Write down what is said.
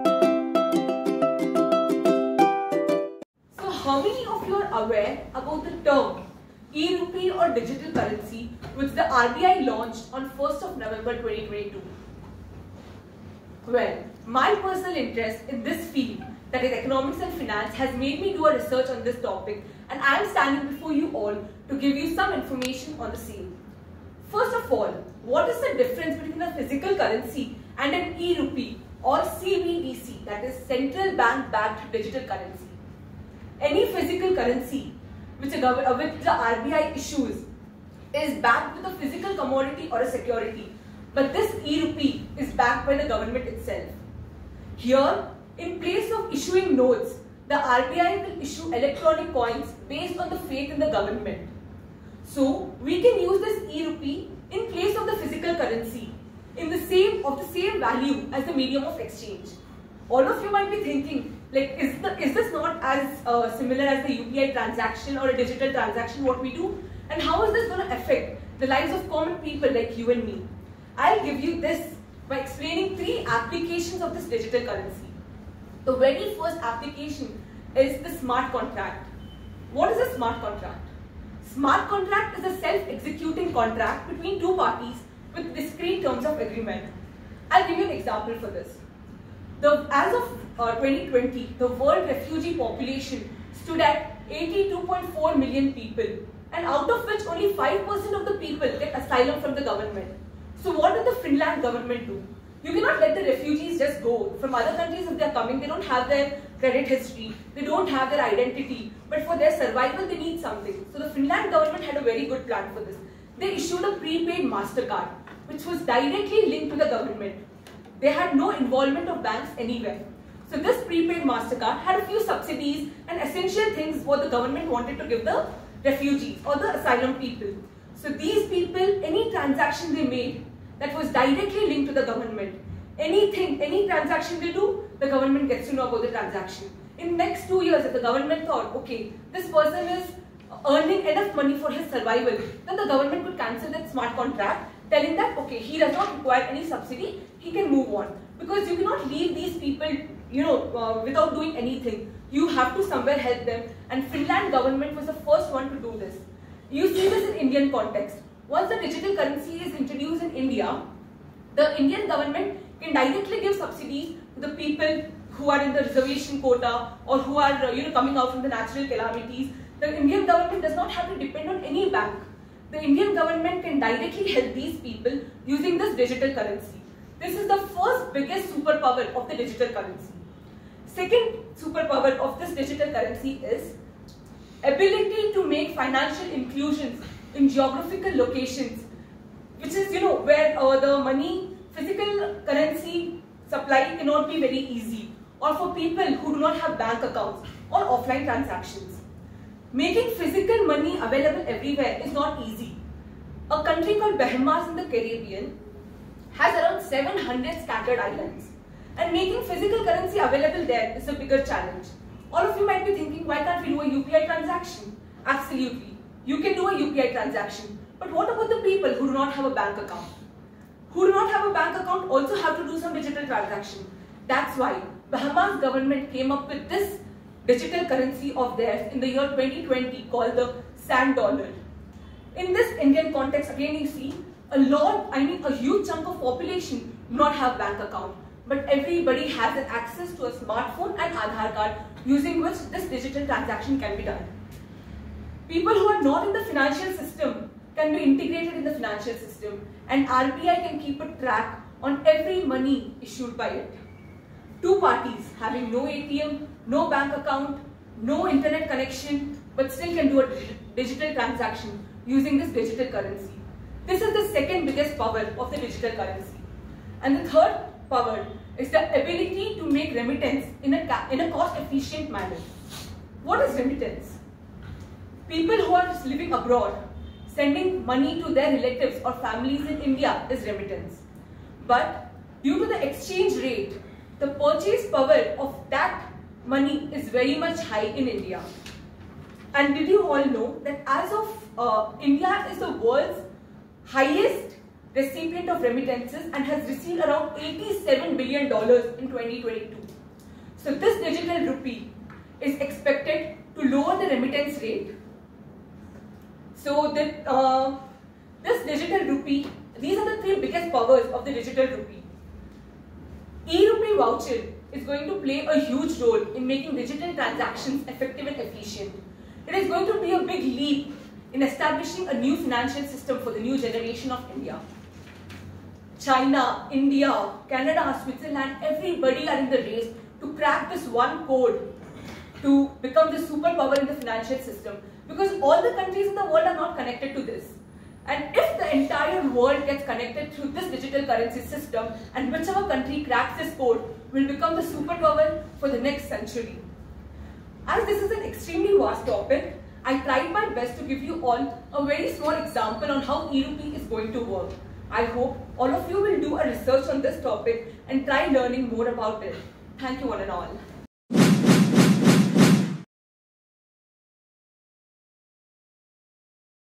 So how many of you are aware about the term e-rupee or digital currency which the RBI launched on 1st of November 2022? Well, my personal interest in this field, that is economics and finance, has made me do a research on this topic, and I am standing before you all to give you some information on the same. First of all, what is the difference between a physical currency and an e-rupee or CBDC, that is central bank backed digital currency? Any physical currency which the RBI issues is backed with a physical commodity or a security, but this e-rupee is backed by the government itself. Here, in place of issuing notes, the RBI will issue electronic coins based on the faith in the government. So, we can use this e-rupee in place of the physical currency of the same value as the medium of exchange. All of you might be thinking, like, is this not as similar as the UPI transaction or a digital transaction what we do? And how is this going to affect the lives of common people like you and me? I'll give you this by explaining 3 applications of this digital currency. The very first application is the smart contract. What is a smart contract? Smart contract is a self-executing contract between 2 parties with discrete terms of agreement. I'll give you an example for this. As of 2020, the world refugee population stood at 82.4 million people, and out of which only 5% of the people get asylum from the government. So what did the Finland government do? You cannot let the refugees just go. From other countries, if they are coming, they don't have their credit history, they don't have their identity, but for their survival they need something. So the Finland government had a very good plan for this. They issued a prepaid MasterCard, which was directly linked to the government. They had no involvement of banks anywhere. So this prepaid MasterCard had a few subsidies and essential things what the government wanted to give the refugees or the asylum people. So these people, any transaction they made that was directly linked to the government, any transaction they do, the government gets to know about the transaction. In next 2 years, if the government thought, okay, this person is earning enough money for his survival, then the government would cancel that smart contract, telling that, okay, he does not require any subsidy, he can move on. Because you cannot leave these people, without doing anything. You have to somewhere help them, and Finland government was the first one to do this. You see this in Indian context. Once the digital currency is introduced in India, the Indian government can directly give subsidies to the people who are in the reservation quota or who are coming out from the natural calamities. The Indian government does not have to depend on any bank. The Indian government can directly help these people using this digital currency. This is the first biggest superpower of the digital currency. Second superpower of this digital currency is ability to make financial inclusions in geographical locations, which is where the money, physical currency supply cannot be very easy, or for people who do not have bank accounts or offline transactions. Making physical money available everywhere is not easy. A country called Bahamas in the Caribbean has around 700 scattered islands, and making physical currency available there is a bigger challenge. All of you might be thinking, why can't we do a UPI transaction? Absolutely. You can do a UPI transaction, but what about the people who do not have a bank account? Who do not have a bank account also have to do some digital transaction. That's why Bahamas government came up with this digital currency of theirs in the year 2020 called the sand dollar. In this Indian context, again you see a huge chunk of population do not have bank account, but everybody has an access to a smartphone and Aadhaar card using which this digital transaction can be done. People who are not in the financial system can be integrated in the financial system, and RBI can keep a track on every money issued by it. 2 parties having no ATM, no bank account, no internet connection, but still can do a digital transaction using this digital currency. This is the second biggest power of the digital currency. And the third power is the ability to make remittance in a cost-efficient manner. What is remittance? People who are living abroad, sending money to their relatives or families in India is remittance. But due to the exchange rate, the purchase power of that money is very much high in India. And did you all know that as of India is the world's highest recipient of remittances and has received around $87 billion in 2022. So this digital rupee is expected to lower the remittance rate. So this digital rupee, these are the three biggest powers of the digital rupee. E-rupee voucher is going to play a huge role in making digital transactions effective and efficient. It is going to be a big leap in establishing a new financial system for the new generation of India. China, India, Canada, Switzerland, everybody are in the race to crack this one code to become the superpower in the financial system, because all the countries in the world are not connected to this. And if the entire world gets connected through this digital currency system, and whichever country cracks this code will become the superpower for the next century. As this is an extremely vast topic, I tried my best to give you all a very small example on how e-rupee is going to work. I hope all of you will do a research on this topic and try learning more about it. Thank you one and all.